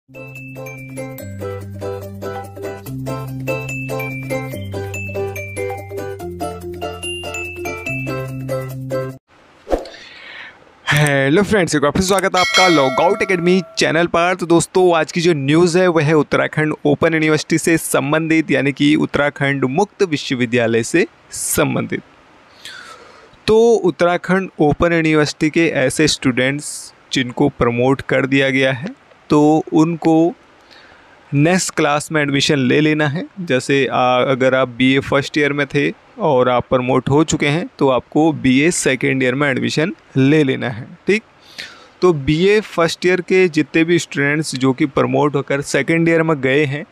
Hello friends, एक बार फिर स्वागत है आपका लॉगआउट एकेडमी चैनल पर। तो दोस्तों, आज की जो न्यूज़ है वह है उत्तराखंड ओपन यूनिवर्सिटी से संबंधित, यानी कि उत्तराखंड मुक्त विश्वविद्यालय से संबंधित। तो उत्तराखंड ओपन यूनिवर्सिटी के ऐसे स्टूडेंट्स जिनको प्रमोट कर दिया गया है, तो उनको नेक्स्ट क्लास में एडमिशन ले लेना है। जैसे अगर आप बीए फर्स्ट ईयर में थे और आप प्रमोट हो चुके हैं, तो आपको बीए सेकेंड ईयर में एडमिशन ले लेना है। ठीक, तो बीए फर्स्ट ईयर के जितने भी स्टूडेंट्स जो कि प्रमोट होकर सेकेंड ईयर में गए हैं,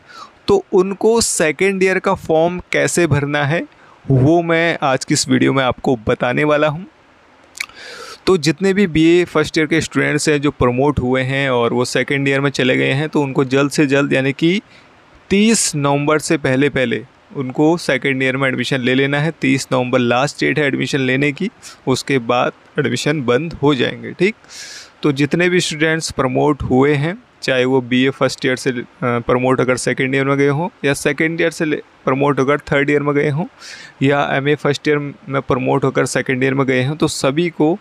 तो उनको सेकेंड ईयर का फॉर्म कैसे भरना है वो मैं आज की इस वीडियो में आपको बताने वाला हूँ। तो जितने भी बीए फर्स्ट ईयर के स्टूडेंट्स हैं जो प्रमोट हुए हैं और वो सेकेंड ईयर में चले गए हैं, तो उनको जल्द से जल्द, यानी कि 30 नवंबर से पहले उनको सेकेंड ईयर में एडमिशन ले लेना है। 30 नवंबर लास्ट डेट है एडमिशन लेने की, उसके बाद एडमिशन बंद हो जाएंगे। ठीक, तो जितने भी स्टूडेंट्स प्रमोट हुए हैं, चाहे वो बीए फर्स्ट ईयर से प्रमोट अगर सेकेंड ईयर में गए हों, या सेकेंड ईयर से प्रमोट होकर थर्ड ईयर में गए हों, या एमए फर्स्ट ईयर में प्रमोट होकर सेकेंड ईयर में गए हों, तो सभी को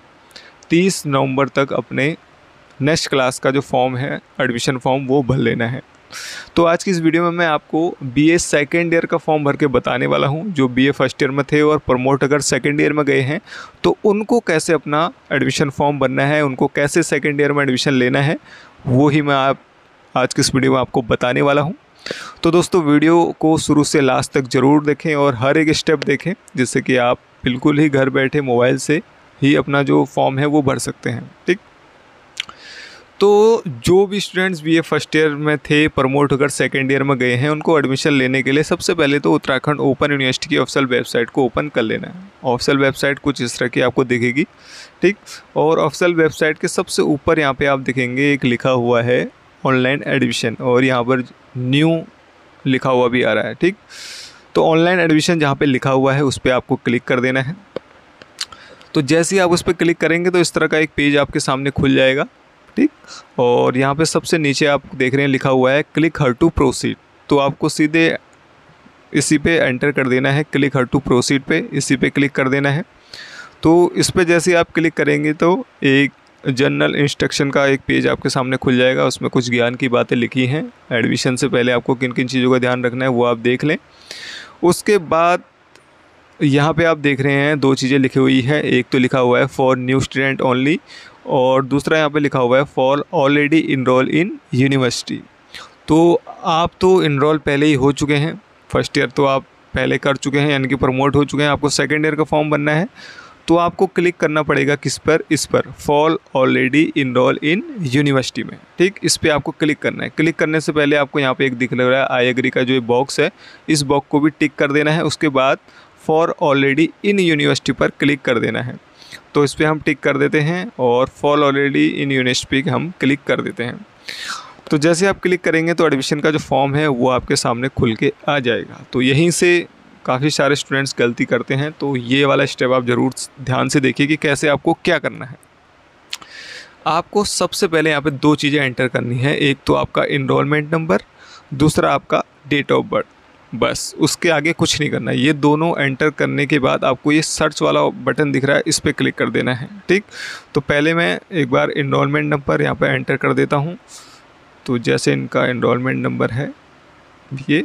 30 नवंबर तक अपने नेक्स्ट क्लास का जो फॉर्म है, एडमिशन फॉर्म, वो भर लेना है। तो आज की इस वीडियो में मैं आपको बीए सेकेंड ईयर का फॉर्म भर के बताने वाला हूं। जो बीए फर्स्ट ईयर में थे और प्रमोट अगर सेकेंड ईयर में गए हैं, तो उनको कैसे अपना एडमिशन फॉर्म भरना है, उनको कैसे सेकेंड ईयर में एडमिशन लेना है, वो ही मैं आज की इस वीडियो में आपको बताने वाला हूँ। तो दोस्तों, वीडियो को शुरू से लास्ट तक ज़रूर देखें और हर एक स्टेप देखें, जिससे कि आप बिल्कुल ही घर बैठे मोबाइल से ही अपना जो फॉर्म है वो भर सकते हैं। ठीक, तो जो भी स्टूडेंट्स बीए फर्स्ट ईयर में थे, प्रमोट होकर सेकेंड ईयर में गए हैं, उनको एडमिशन लेने के लिए सबसे पहले तो उत्तराखंड ओपन यूनिवर्सिटी की ऑफिशियल वेबसाइट को ओपन कर लेना है। ऑफिशियल वेबसाइट कुछ इस तरह की आपको दिखेगी। ठीक, और ऑफिशियल वेबसाइट के सबसे ऊपर यहाँ पे आप देखेंगे एक लिखा हुआ है ऑनलाइन एडमिशन, और यहाँ पर न्यू लिखा हुआ भी आ रहा है। ठीक, तो ऑनलाइन एडमिशन जहाँ पर लिखा हुआ है उस पर आपको क्लिक कर देना है। तो जैसे ही आप उस पर क्लिक करेंगे तो इस तरह का एक पेज आपके सामने खुल जाएगा। ठीक, और यहाँ पे सबसे नीचे आप देख रहे हैं लिखा हुआ है क्लिक हर टू प्रोसीड। तो आपको सीधे इसी पे एंटर कर देना है, क्लिक हर टू प्रोसीड पे, इसी पे क्लिक कर देना है। तो इस पे जैसे आप क्लिक करेंगे तो एक जनरल इंस्ट्रक्शन का एक पेज आपके सामने खुल जाएगा। उसमें कुछ ज्ञान की बातें लिखी हैं। एडमिशन से पहले आपको किन किन चीज़ों का ध्यान रखना है वो आप देख लें। उसके बाद यहाँ पे आप देख रहे हैं दो चीज़ें लिखी हुई है। एक तो लिखा हुआ है फॉर न्यू स्टूडेंट ओनली, और दूसरा यहाँ पे लिखा हुआ है for already enrol in university. तो आप तो इनरोल पहले ही हो चुके हैं, फर्स्ट ईयर तो आप पहले कर चुके हैं, यानी कि प्रमोट हो चुके हैं। आपको सेकेंड ईयर का फॉर्म बनना है, तो आपको क्लिक करना पड़ेगा किस पर, इस पर, for already enrol in university में। ठीक, इस पर आपको क्लिक करना है। क्लिक करने से पहले आपको यहाँ पे एक दिख रहा है आई एग्री का जो बॉक्स है, इस बॉक्स को भी टिक कर देना है। उसके बाद फॉर ऑलरेडी इन यूनिवर्सिटी पर क्लिक कर देना है। तो इस पर हम टिक कर देते हैं और फॉर ऑलरेडी इन यूनिवर्सिटी हम क्लिक कर देते हैं। तो जैसे आप क्लिक करेंगे तो एडमिशन का जो फॉर्म है वो आपके सामने खुल के आ जाएगा। तो यहीं से काफ़ी सारे स्टूडेंट्स गलती करते हैं, तो ये वाला स्टेप आप ज़रूर ध्यान से देखिए कि कैसे आपको क्या करना है। आपको सबसे पहले यहाँ पे दो चीज़ें एंटर करनी है। एक तो आपका इनरोलमेंट नंबर, दूसरा आपका डेट ऑफ बर्थ। बस, उसके आगे कुछ नहीं करना है। ये दोनों एंटर करने के बाद आपको ये सर्च वाला बटन दिख रहा है, इस पर क्लिक कर देना है। ठीक, तो पहले मैं एक बार इनरोलमेंट नंबर यहाँ पे एंटर कर देता हूँ। तो जैसे इनका इनरोलमेंट नंबर है ये,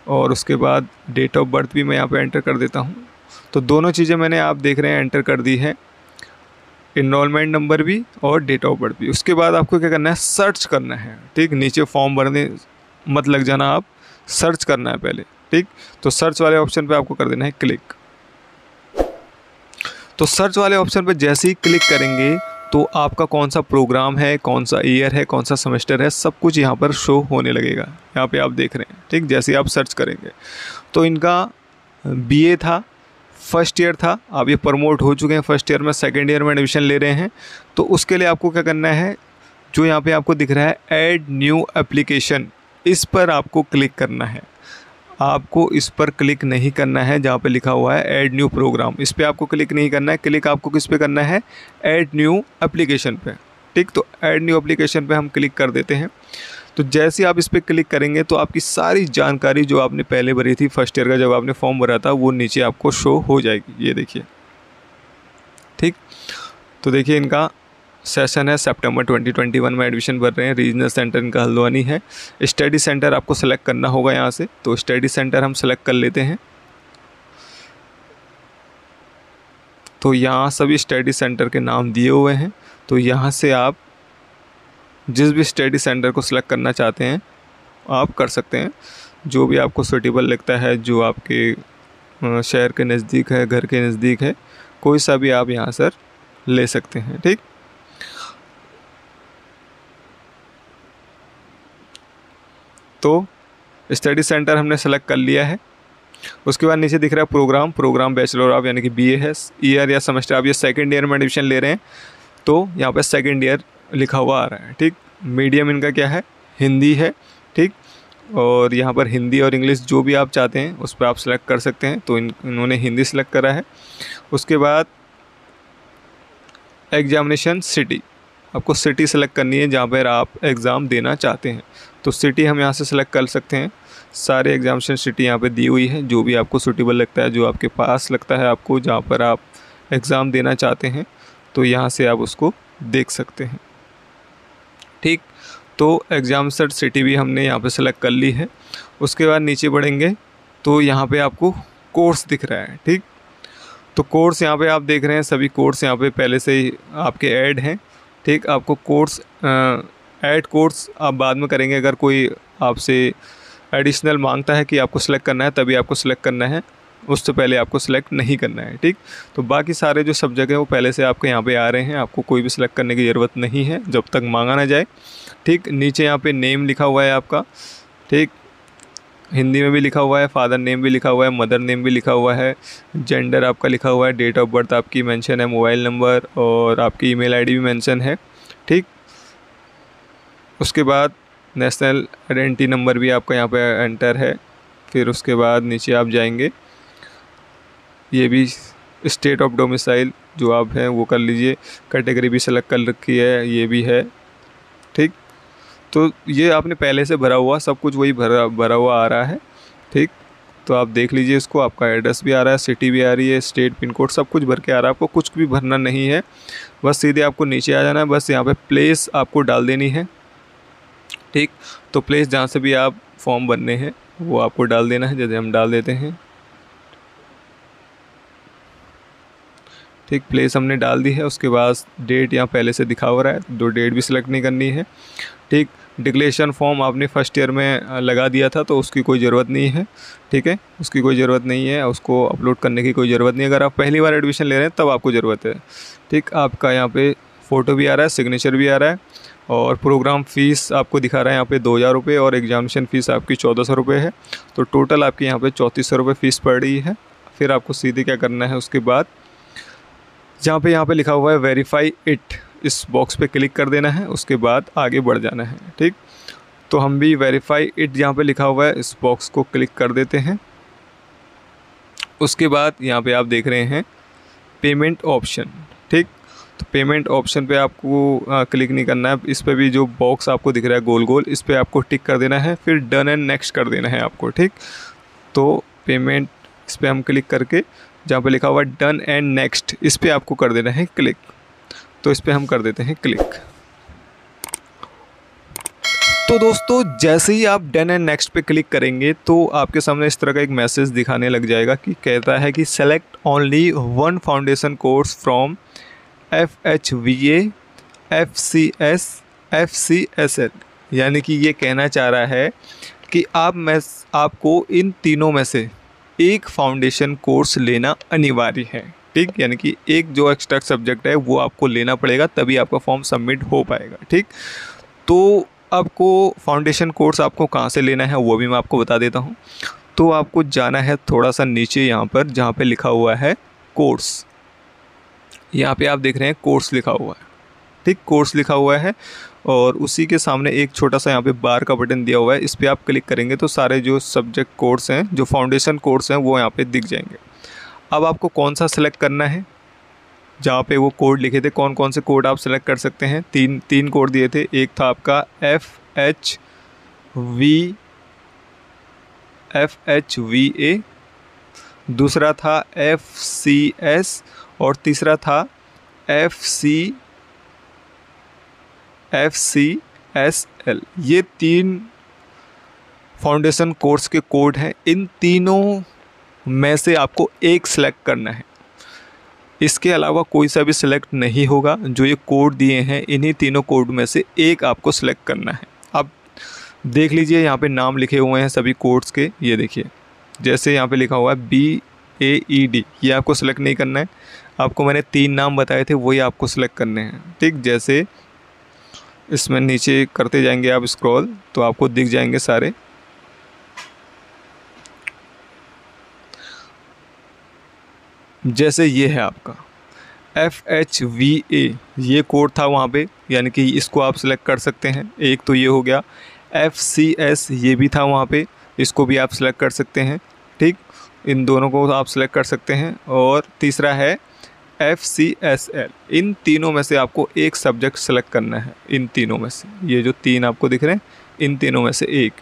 और उसके बाद डेट ऑफ बर्थ भी मैं यहाँ पे एंटर कर देता हूँ। तो दोनों चीज़ें मैंने, आप देख रहे हैं, एंटर कर दी है, इनरोलमेंट नंबर भी और डेट ऑफ बर्थ भी। उसके बाद आपको क्या करना है, सर्च करना है। ठीक, नीचे फॉर्म भरने मत लग जाना, आप सर्च करना है पहले। ठीक, तो सर्च वाले ऑप्शन पे आपको कर देना है क्लिक। तो सर्च वाले ऑप्शन पे जैसे ही क्लिक करेंगे तो आपका कौन सा प्रोग्राम है, कौन सा ईयर है, कौन सा सेमेस्टर है, सब कुछ यहाँ पर शो होने लगेगा। यहाँ पे आप देख रहे हैं। ठीक, जैसे आप सर्च करेंगे तो इनका बीए था, फर्स्ट ईयर था, अब ये प्रमोट हो चुके हैं फर्स्ट ईयर में, सेकेंड ईयर में एडमिशन ले रहे हैं। तो उसके लिए आपको क्या करना है, जो यहाँ पे आपको दिख रहा है ऐड न्यू एप्लीकेशन, इस पर आपको क्लिक करना है। आपको इस पर क्लिक नहीं करना है जहाँ पे लिखा हुआ है ऐड न्यू प्रोग्राम, इस पर आपको क्लिक नहीं करना है। क्लिक आपको किस पे करना है, ऐड न्यू एप्लीकेशन पे। ठीक, तो ऐड न्यू एप्लीकेशन पे हम क्लिक कर देते हैं। तो जैसे आप इस पर क्लिक करेंगे तो आपकी सारी जानकारी जो आपने पहले भरी थी फर्स्ट ईयर का जब आपने फॉर्म भरा था वो नीचे आपको शो हो जाएगी। ये देखिए, ठीक। तो देखिए इनका सेशन है सितंबर 2021 में एडमिशन भर रहे हैं। रीजनल सेंटर इनका हल्द्वानी है। स्टडी सेंटर आपको सेलेक्ट करना होगा यहाँ से, तो स्टडी सेंटर हम सेलेक्ट कर लेते हैं। तो यहाँ सभी स्टडी सेंटर के नाम दिए हुए हैं, तो यहाँ से आप जिस भी स्टडी सेंटर को सिलेक्ट करना चाहते हैं आप कर सकते हैं, जो भी आपको सूटेबल लगता है, जो आपके शहर के नज़दीक है, घर के नज़दीक है, कोई सा भी आप यहाँ से ले सकते हैं, ठीक। तो स्टडी सेंटर हमने सेलेक्ट कर लिया है। उसके बाद नीचे दिख रहा है प्रोग्राम बैचलर ऑफ यानी कि बीए है। ईयर या सेमेस्टर आप ये सेकंड ईयर में एडमिशन ले रहे हैं तो यहाँ पे सेकंड ईयर लिखा हुआ आ रहा है, ठीक। मीडियम इनका क्या है, हिंदी है, ठीक। और यहाँ पर हिंदी और इंग्लिश जो भी आप चाहते हैं उस पर आप सेलेक्ट कर सकते हैं, तो इन्होंने हिंदी सेलेक्ट करा है। उसके बाद एग्जामिनेशन सिटी, आपको सिटी सेलेक्ट करनी है जहाँ पर आप एग्ज़ाम देना चाहते हैं, तो सिटी हम यहाँ से सेलेक्ट कर सकते हैं। सारे एग्जामिनेशन सिटी यहाँ पे दी हुई है, जो भी आपको सूटेबल लगता है, जो आपके पास लगता है आपको, जहाँ पर आप एग्ज़ाम देना चाहते हैं, तो यहाँ से आप उसको देख सकते हैं, ठीक। तो एग्जामिनेशन सिटी भी हमने यहाँ पे सेलेक्ट कर ली है। उसके बाद नीचे बढ़ेंगे तो यहाँ पे आपको कोर्स दिख रहा है, ठीक। तो कोर्स यहाँ पे आप देख रहे हैं, सभी कोर्स यहाँ पे पहले से ही आपके ऐड हैं, ठीक। आपको कोर्स ऐड कोर्स आप बाद में करेंगे, अगर कोई आपसे एडिशनल मांगता है कि आपको सेलेक्ट करना है तभी आपको सेलेक्ट करना है, उससे पहले आपको सेलेक्ट नहीं करना है, ठीक। तो बाकी सारे जो सब्जेक्ट हैं वो पहले से आपके यहाँ पे आ रहे हैं, आपको कोई भी सिलेक्ट करने की ज़रूरत नहीं है जब तक मांगा ना जाए, ठीक। नीचे यहाँ पे नेम लिखा हुआ है आपका, ठीक। हिंदी में भी लिखा हुआ है, फादर नेम भी लिखा हुआ है, मदर नेम भी लिखा हुआ है, जेंडर आपका लिखा हुआ है, डेट ऑफ बर्थ आपकी मेंशन है, मोबाइल नंबर और आपकी ईमेल आईडी भी मेंशन है, ठीक। उसके बाद नेशनल आइडेंटिटी नंबर भी आपका यहाँ पे एंटर है। फिर उसके बाद नीचे आप जाएंगे, ये भी स्टेट ऑफ डोमिसाइल जो आप हैं वो कर लीजिए, कैटेगरी भी सेलेक्ट कर रखी है, ये भी है, ठीक। तो ये आपने पहले से भरा हुआ सब कुछ वही भरा हुआ आ रहा है, ठीक। तो आप देख लीजिए इसको, आपका एड्रेस भी आ रहा है, सिटी भी आ रही है, स्टेट पिन कोड सब कुछ भर के आ रहा है, आपको कुछ भी भरना नहीं है, बस सीधे आपको नीचे आ जाना है, बस यहाँ पे प्लेस आपको डाल देनी है, ठीक। तो प्लेस जहाँ से भी आप फॉर्म भरने हैं वो आपको डाल देना है, जैसे हम डाल देते हैं, ठीक। प्लेस हमने डाल दी है। उसके बाद डेट यहाँ पहले से दिखा हो रहा है, दो डेट भी सिलेक्ट नहीं करनी है, ठीक। डिक्लेरेशन फॉर्म आपने फर्स्ट ईयर में लगा दिया था तो उसकी कोई ज़रूरत नहीं है, ठीक है, उसकी कोई ज़रूरत नहीं है, उसको अपलोड करने की कोई ज़रूरत नहीं है। अगर आप पहली बार एडमिशन ले रहे हैं तब आपको ज़रूरत है, ठीक। आपका यहाँ पे फ़ोटो भी आ रहा है, सिग्नेचर भी आ रहा है, और प्रोग्राम फ़ीस आपको दिखा रहा है यहाँ पे 2000 रुपये और एग्जामिनेशन फ़ीस आपकी 1400 रुपये है, तो टोटल आपकी यहाँ पे 3400 रुपये फ़ीस पड़ रही है। फिर आपको सीधे क्या करना है, उसके बाद जहाँ पे यहाँ पे लिखा हुआ है वेरीफाई इट, इस बॉक्स पे क्लिक कर देना है, उसके बाद आगे बढ़ जाना है, ठीक। तो हम भी वेरीफाई इट जहाँ पे लिखा हुआ है इस बॉक्स को क्लिक कर देते हैं। उसके बाद यहाँ पे आप देख रहे हैं पेमेंट ऑप्शन, ठीक। तो पेमेंट ऑप्शन पे आपको क्लिक नहीं करना है, इस पर भी जो बॉक्स आपको दिख रहा है गोल गोल, इस पर आपको टिक कर देना है, फिर डन एंड नेक्स्ट कर देना है आपको, ठीक। तो पेमेंट इस पर हम क्लिक करके जहाँ पे लिखा हुआ है डन एंड नेक्स्ट, इस पर आपको कर देना है क्लिक, तो इस पर हम कर देते हैं क्लिक। तो दोस्तों जैसे ही आप डन एंड नेक्स्ट पे क्लिक करेंगे तो आपके सामने इस तरह का एक मैसेज दिखाने लग जाएगा कि कहता है कि select only one foundation course from FHVA FCS FCSL, यानी कि ये कहना चाह रहा है कि आपको इन तीनों में से एक फाउंडेशन कोर्स लेना अनिवार्य है, ठीक। यानी कि एक जो एक्स्ट्रा सब्जेक्ट है वो आपको लेना पड़ेगा तभी आपका फॉर्म सबमिट हो पाएगा, ठीक। तो आपको फाउंडेशन कोर्स आपको कहाँ से लेना है वो भी मैं आपको बता देता हूँ। तो आपको जाना है थोड़ा सा नीचे यहाँ पर जहाँ पे लिखा हुआ है कोर्स, यहाँ पे आप देख रहे हैं कोर्स लिखा हुआ है, ठीक। कोर्स लिखा हुआ है और उसी के सामने एक छोटा सा यहाँ पे बार का बटन दिया हुआ है, इस पर आप क्लिक करेंगे तो सारे जो सब्जेक्ट कोर्स हैं, जो फाउंडेशन कोर्स हैं वो यहाँ पे दिख जाएंगे। अब आपको कौन सा सेलेक्ट करना है, जहाँ पे वो कोड लिखे थे, कौन कौन से कोड आप सेलेक्ट कर सकते हैं, तीन कोड दिए थे। एक था आपका FH FHVA, दूसरा था FCS और तीसरा था FCSL। ये 3 फाउंडेशन कोर्स के कोड हैं। इन तीनों में से आपको एक सिलेक्ट करना है, इसके अलावा कोई सा भी सिलेक्ट नहीं होगा। जो ये कोड दिए हैं इन्हीं तीनों कोड में से एक आपको सिलेक्ट करना है। अब देख लीजिए यहाँ पे नाम लिखे हुए हैं सभी कोड्स के, ये देखिए जैसे यहाँ पे लिखा हुआ है BAED, ये आपको सिलेक्ट नहीं करना है। आपको मैंने 3 नाम बताए थे वही आपको सिलेक्ट करने हैं, ठीक। जैसे इसमें नीचे करते जाएंगे आप स्क्रॉल तो आपको दिख जाएंगे सारे। जैसे ये है आपका FHVA, ये कोड था वहाँ पे, यानी कि इसको आप सिलेक्ट कर सकते हैं। एक तो ये हो गया। FCS ये भी था वहाँ पे, इसको भी आप सिलेक्ट कर सकते हैं, ठीक। इन दोनों को आप सिलेक्ट कर सकते हैं। और तीसरा है FCSL। इन तीनों में से आपको एक सब्जेक्ट सेलेक्ट करना है। इन तीनों में से ये जो 3 आपको दिख रहे हैं, इन तीनों में से एक।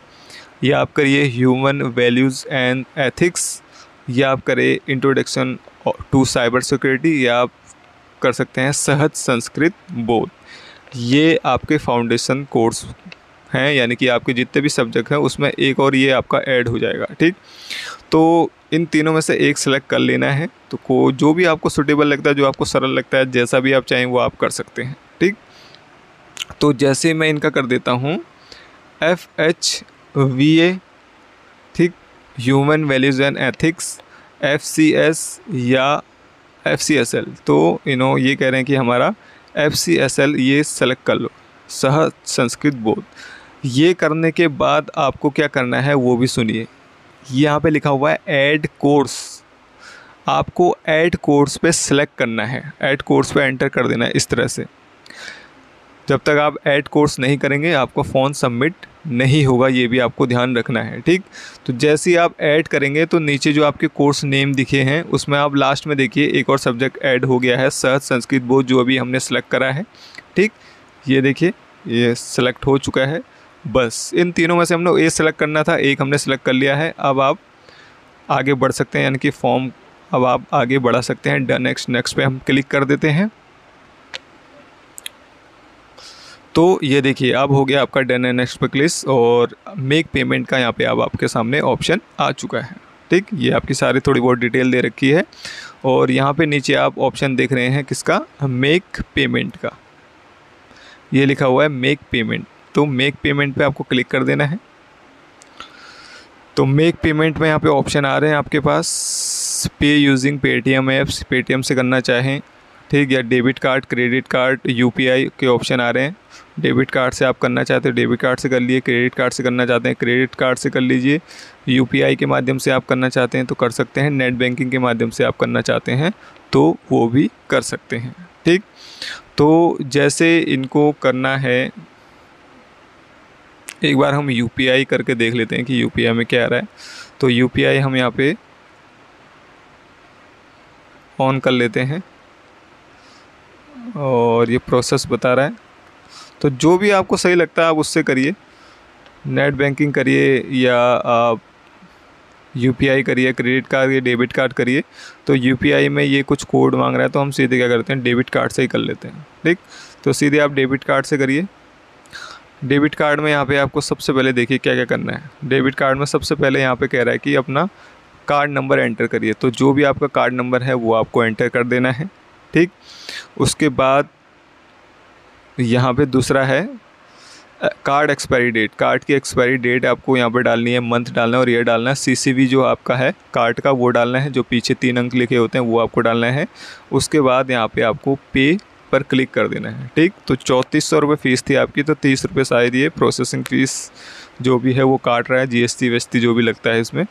ये आप करिए ह्यूमन वैल्यूज़ एंड एथिक्स, या आप करें इंट्रोडक्शन टू साइबर सिक्योरिटी, या आप कर सकते हैं सहज संस्कृत बोध। ये आपके फाउंडेशन कोर्स हैं, यानी कि आपके जितने भी सब्जेक्ट हैं उसमें एक और ये आपका ऐड हो जाएगा, ठीक। तो इन तीनों में से एक सेलेक्ट कर लेना है। तो जो भी आपको सूटेबल लगता है, जो आपको सरल लगता है, जैसा भी आप चाहें वो आप कर सकते हैं, ठीक। तो जैसे मैं इनका कर देता हूँ FHVA, ठीक, human values and ethics, FCS या FCSL। तो ये कह रहे हैं कि हमारा FCSL ये सेलेक्ट कर लो, सहज संस्कृत बोध। ये करने के बाद आपको क्या करना है वो भी सुनिए। यहाँ पे लिखा हुआ है ऐड कोर्स, आपको ऐड कोर्स पे सिलेक्ट करना है, ऐड कोर्स पे एंटर कर देना है इस तरह से। जब तक आप ऐड कोर्स नहीं करेंगे आपको फ़ॉर्म सबमिट नहीं होगा, ये भी आपको ध्यान रखना है, ठीक। तो जैसे ही आप ऐड करेंगे तो नीचे जो आपके कोर्स नेम दिखे हैं उसमें आप लास्ट में देखिए एक और सब्जेक्ट ऐड हो गया है, सहज संस्कृत बोध, जो अभी हमने सेलेक्ट करा है, ठीक। ये देखिए ये सेलेक्ट हो चुका है। बस इन तीनों में से हमने ए सेलेक्ट करना था, एक हमने सेलेक्ट कर लिया है। अब आप आगे बढ़ सकते हैं, यानी कि फॉर्म अब आप आगे बढ़ा सकते हैं। डन नेक्स्ट पे हम क्लिक कर देते हैं। तो ये देखिए अब हो गया आपका डन एंड नेक्स्ट पे क्लिक, और मेक पेमेंट का यहाँ पे अब आपके सामने ऑप्शन आ चुका है, ठीक। ये आपकी सारी थोड़ी बहुत डिटेल दे रखी है, और यहाँ पे नीचे आप ऑप्शन देख रहे हैं किसका, मेक पेमेंट का। ये लिखा हुआ है मेक पेमेंट, तो मेक पेमेंट पे आपको क्लिक कर देना है। तो मेक पेमेंट में यहाँ पे ऑप्शन आ रहे हैं आपके पास, पे यूजिंग पेटीएम ऐप्स, पेटीएम से करना चाहें, ठीक, या debit card, credit card, UPI के ऑप्शन आ रहे हैं। डेबिट कार्ड से आप करना चाहते हैं डेबिट कार्ड से कर लिए, क्रेडिट कार्ड से करना चाहते हैं क्रेडिट कार्ड से कर लीजिए, UPI के माध्यम से आप करना चाहते हैं तो कर सकते हैं, नेट बैंकिंग के माध्यम से आप करना चाहते हैं तो वो भी कर सकते हैं, ठीक। तो जैसे इनको करना है, एक बार हम UPI करके देख लेते हैं कि UPI में क्या आ रहा है। तो UPI हम यहाँ पे ऑन कर लेते हैं और ये प्रोसेस बता रहा है। तो जो भी आपको सही लगता है आप उससे करिए, नेट बैंकिंग करिए या आप UPI करिए, क्रेडिट कार्ड या डेबिट कार्ड करिए। तो UPI में ये कुछ कोड मांग रहा है तो हम सीधे क्या करते हैं, डेबिट कार्ड से ही कर लेते हैं, ठीक। तो सीधे आप डेबिट कार्ड से करिए। डेबिट कार्ड में यहाँ पे आपको सबसे पहले देखिए क्या क्या करना है। डेबिट कार्ड में सबसे पहले यहाँ पे कह रहा है कि अपना कार्ड नंबर एंटर करिए। तो जो भी आपका कार्ड नंबर है वो आपको एंटर कर देना है, ठीक। उसके बाद यहाँ पे दूसरा है कार्ड एक्सपायरी डेट, कार्ड की एक्सपायरी डेट आपको यहाँ पे डालनी है, मंथ डालना है और ईयर डालना है। CCV जो आपका है कार्ड का वो डालना है, जो पीछे 3 अंक लिखे होते हैं वो आपको डालना है। उसके बाद यहाँ पे आपको पे पर क्लिक कर देना है, ठीक। तो 3400 रुपये फ़ीस थी आपकी, तो 30 रुपये शायद ये प्रोसेसिंग फ़ीस जो भी है वो काट रहा है, GST वेस्टी जो भी लगता है इसमें।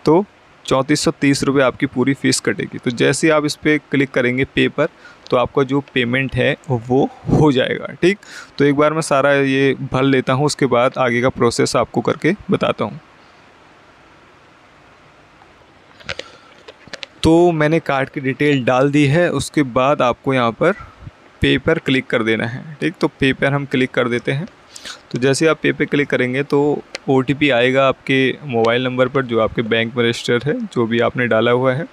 तो 3430 रुपये आपकी पूरी फ़ीस कटेगी। तो जैसे आप इस पर क्लिक करेंगे पे पर, तो आपका जो पेमेंट है वो हो जाएगा, ठीक। तो एक बार मैं सारा ये भर लेता हूँ, उसके बाद आगे का प्रोसेस आपको करके बताता हूँ। तो मैंने कार्ड की डिटेल डाल दी है, उसके बाद आपको यहाँ पर पे पर क्लिक कर देना है, ठीक। तो पे पर हम क्लिक कर देते हैं। तो जैसे आप पे क्लिक करेंगे तो OTP आएगा आपके मोबाइल नंबर पर जो आपके बैंक में रजिस्टर है, जो भी आपने डाला हुआ है।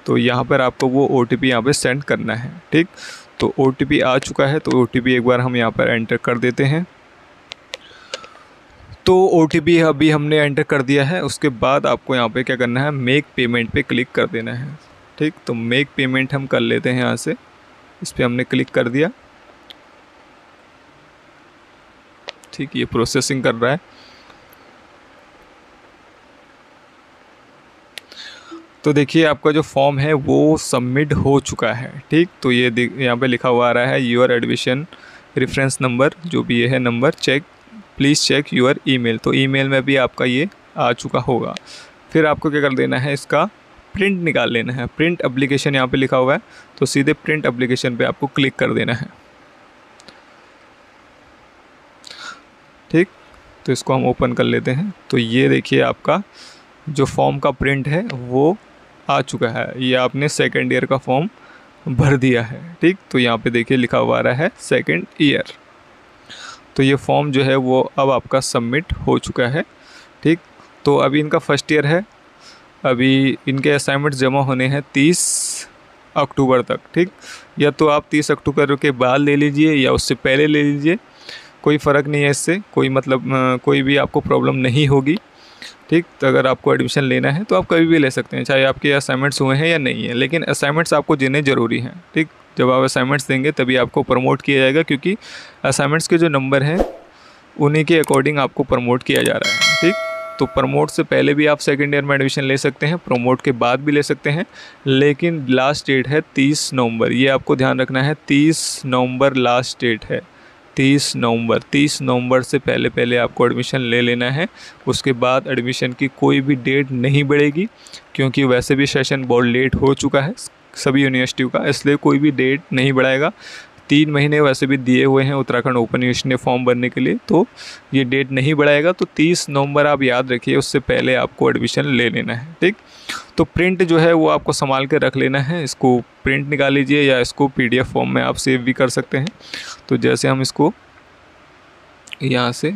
तो यहाँ पर आपको वो OTP यहाँ पे सेंड करना है। ठीक, तो OTP आ चुका है, तो OTP एक बार हम यहाँ पर एंटर कर देते हैं। तो OTP अभी हमने एंटर कर दिया है। उसके बाद आपको यहाँ पे क्या करना है, मेक पेमेंट पे क्लिक कर देना है। ठीक, तो मेक पेमेंट हम कर लेते हैं यहाँ से। इस पर हमने क्लिक कर दिया। ठीक, ये प्रोसेसिंग कर रहा है। तो देखिए आपका जो फॉर्म है वो सबमिट हो चुका है। ठीक, तो ये यहाँ पे लिखा हुआ आ रहा है योर एडमिशन रेफरेंस नंबर, जो भी ये है number, check please check your email. तो ईमेल में भी आपका ये आ चुका होगा। फिर आपको क्या कर देना है, इसका प्रिंट निकाल लेना है। प्रिंट एप्लीकेशन यहाँ पे लिखा हुआ है, तो सीधे प्रिंट एप्लीकेशन पे आपको क्लिक कर देना है। ठीक, तो इसको हम ओपन कर लेते हैं। तो ये देखिए आपका जो फॉर्म का प्रिंट है वो आ चुका है। ये आपने सेकेंड ईयर का फॉर्म भर दिया है। ठीक, तो यहाँ पे देखिए लिखा हुआ आ रहा है सेकेंड ईयर। तो ये फॉर्म जो है वो अब आपका सबमिट हो चुका है। ठीक, तो अभी इनका फर्स्ट ईयर है। अभी इनके असाइनमेंट जमा होने हैं 30 अक्टूबर तक। ठीक, या तो आप 30 अक्टूबर के बाद ले लीजिए या उससे पहले ले लीजिए, कोई फ़र्क नहीं है इससे, कोई मतलब कोई भी आपको प्रॉब्लम नहीं होगी। ठीक, तो अगर आपको एडमिशन लेना है तो आप कभी भी ले सकते हैं, चाहे आपके असाइनमेंट्स हुए हैं या नहीं है, लेकिन असाइनमेंट्स आपको देने ज़रूरी हैं। ठीक, जब आप असाइनमेंट्स देंगे तभी आपको प्रमोट किया जाएगा, क्योंकि असाइनमेंट्स के जो नंबर हैं उन्हीं के अकॉर्डिंग आपको प्रमोट किया जा रहा है। ठीक, तो प्रमोट से पहले भी आप सेकेंड ईयर में एडमिशन ले सकते हैं, प्रमोट के बाद भी ले सकते हैं, लेकिन लास्ट डेट है 30 नवंबर। ये आपको ध्यान रखना है, 30 नवंबर लास्ट डेट है। 30 नवंबर से पहले आपको एडमिशन ले लेना है। उसके बाद एडमिशन की कोई भी डेट नहीं बढ़ेगी, क्योंकि वैसे भी सेशन बहुत लेट हो चुका है सभी यूनिवर्सिटियों का, इसलिए कोई भी डेट नहीं बढ़ाएगा। 3 महीने वैसे भी दिए हुए हैं उत्तराखंड ओपन यूनिवर्सिटी ने फॉर्म भरने के लिए, तो ये डेट नहीं बढ़ाएगा। तो 30 नवंबर आप याद रखिए, उससे पहले आपको एडमिशन ले लेना है। ठीक, तो प्रिंट जो है वो आपको संभाल के रख लेना है। इसको प्रिंट निकाल लीजिए या इसको PDF फॉर्म में आप सेव भी कर सकते हैं। तो जैसे हम इसको यहाँ से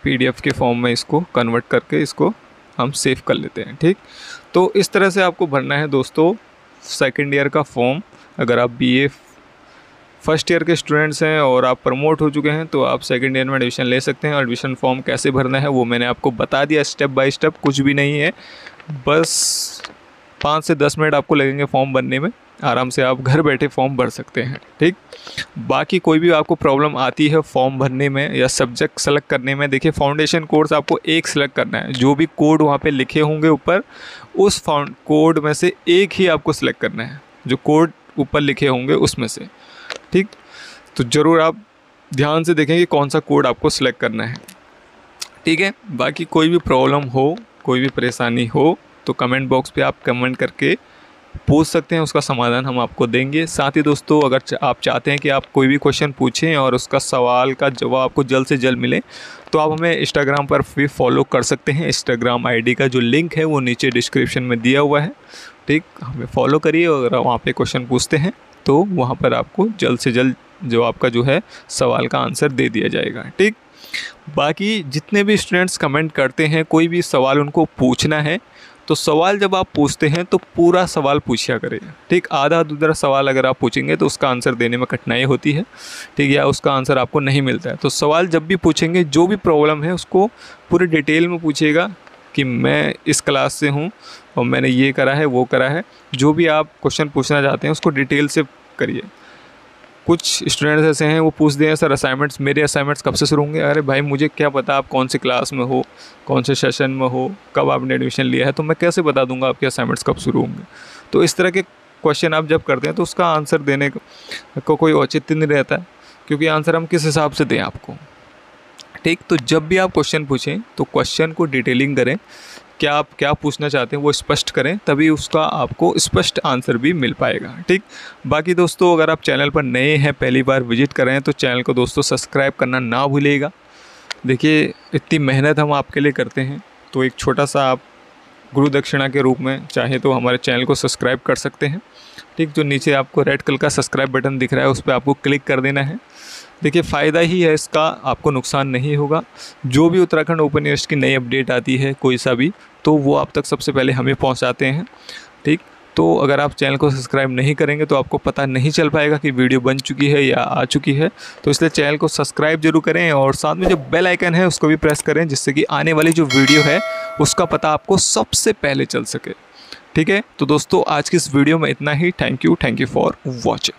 PDF के फॉर्म में इसको कन्वर्ट करके इसको हम सेव कर लेते हैं। ठीक, तो इस तरह से आपको भरना है दोस्तों सेकेंड ईयर का फॉर्म। अगर आप BA फर्स्ट ईयर के स्टूडेंट्स हैं और आप प्रमोट हो चुके हैं तो आप सेकेंड ईयर में एडमिशन ले सकते हैं। एडमिशन फॉर्म कैसे भरना है वो मैंने आपको बता दिया स्टेप बाय स्टेप, कुछ भी नहीं है, बस 5 से 10 मिनट आपको लगेंगे फॉर्म भरने में। आराम से आप घर बैठे फॉर्म भर सकते हैं। ठीक, बाकी कोई भी आपको प्रॉब्लम आती है फॉर्म भरने में या सब्जेक्ट सेलेक्ट करने में, देखिए फाउंडेशन कोर्स आपको एक सेलेक्ट करना है। जो भी कोड वहाँ पे लिखे होंगे ऊपर, उस कोड में से एक ही आपको सेलेक्ट करना है, जो कोड ऊपर लिखे होंगे उसमें से। ठीक, तो ज़रूर आप ध्यान से देखें कि कौन सा कोड आपको सिलेक्ट करना है। ठीक है, बाकी कोई भी प्रॉब्लम हो, कोई भी परेशानी हो तो कमेंट बॉक्स पे आप कमेंट करके पूछ सकते हैं, उसका समाधान हम आपको देंगे। साथ ही दोस्तों, अगर आप चाहते हैं कि आप कोई भी क्वेश्चन पूछें और उसका सवाल का जवाब आपको जल्द से जल्द मिले, तो आप हमें इंस्टाग्राम पर भी फॉलो कर सकते हैं। इंस्टाग्राम ID का जो लिंक है वो नीचे डिस्क्रिप्शन में दिया हुआ है। ठीक, हमें फॉलो करिए और अगर वहाँ पे क्वेश्चन पूछते हैं तो वहाँ पर आपको जल्द से जल्द जो आपका जो है सवाल का आंसर दे दिया जाएगा। ठीक, बाकी जितने भी स्टूडेंट्स कमेंट करते हैं, कोई भी सवाल उनको पूछना है तो सवाल जब आप पूछते हैं तो पूरा सवाल पूछा करें। ठीक, आधा अधूरा सवाल अगर आप पूछेंगे तो उसका आंसर देने में कठिनाई होती है। ठीक, या उसका आंसर आपको नहीं मिलता है। तो सवाल जब भी पूछेंगे, जो भी प्रॉब्लम है उसको पूरे डिटेल में पूछिएगा कि मैं इस क्लास से हूँ और मैंने ये करा है वो करा है। जो भी आप क्वेश्चन पूछना चाहते हैं उसको डिटेल से करिए। कुछ स्टूडेंट्स ऐसे हैं वो पूछते हैं सर असाइनमेंट्स, मेरे असाइनमेंट्स कब से शुरू होंगे? अरे भाई, मुझे क्या पता आप कौन सी क्लास में हो, कौन से सेशन में हो, कब आपने एडमिशन लिया है, तो मैं कैसे बता दूंगा आपके असाइनमेंट्स कब शुरू होंगे? तो इस तरह के क्वेश्चन आप जब करते हैं तो उसका आंसर देने को कोई औचित्य नहीं रहता है, क्योंकि आंसर हम किस हिसाब से दें आपको। ठीक, तो जब भी आप क्वेश्चन पूछें तो क्वेश्चन को डिटेलिंग करें, क्या आप क्या पूछना चाहते हैं वो स्पष्ट करें, तभी उसका आपको स्पष्ट आंसर भी मिल पाएगा। ठीक, बाकी दोस्तों, अगर आप चैनल पर नए हैं, पहली बार विजिट कर रहे हैं, तो चैनल को दोस्तों सब्सक्राइब करना ना भूलिएगा। देखिए, इतनी मेहनत हम आपके लिए करते हैं, तो एक छोटा सा आप गुरु दक्षिणा के रूप में चाहे तो हमारे चैनल को सब्सक्राइब कर सकते हैं। ठीक, जो नीचे आपको रेड कलर का सब्सक्राइब बटन दिख रहा है उस पर आपको क्लिक कर देना है। देखिए फ़ायदा ही है इसका, आपको नुकसान नहीं होगा। जो भी उत्तराखंड ओपन यूनिवर्सिटी की नई अपडेट आती है कोई सा भी, तो वो आप तक सबसे पहले हमें पहुंचाते हैं। ठीक, तो अगर आप चैनल को सब्सक्राइब नहीं करेंगे तो आपको पता नहीं चल पाएगा कि वीडियो बन चुकी है या आ चुकी है। तो इसलिए चैनल को सब्सक्राइब जरूर करें और साथ में जो बेल आइकन है उसको भी प्रेस करें, जिससे कि आने वाली जो वीडियो है उसका पता आपको सबसे पहले चल सके। ठीक है, तो दोस्तों आज की इस वीडियो में इतना ही। Thank you for watching.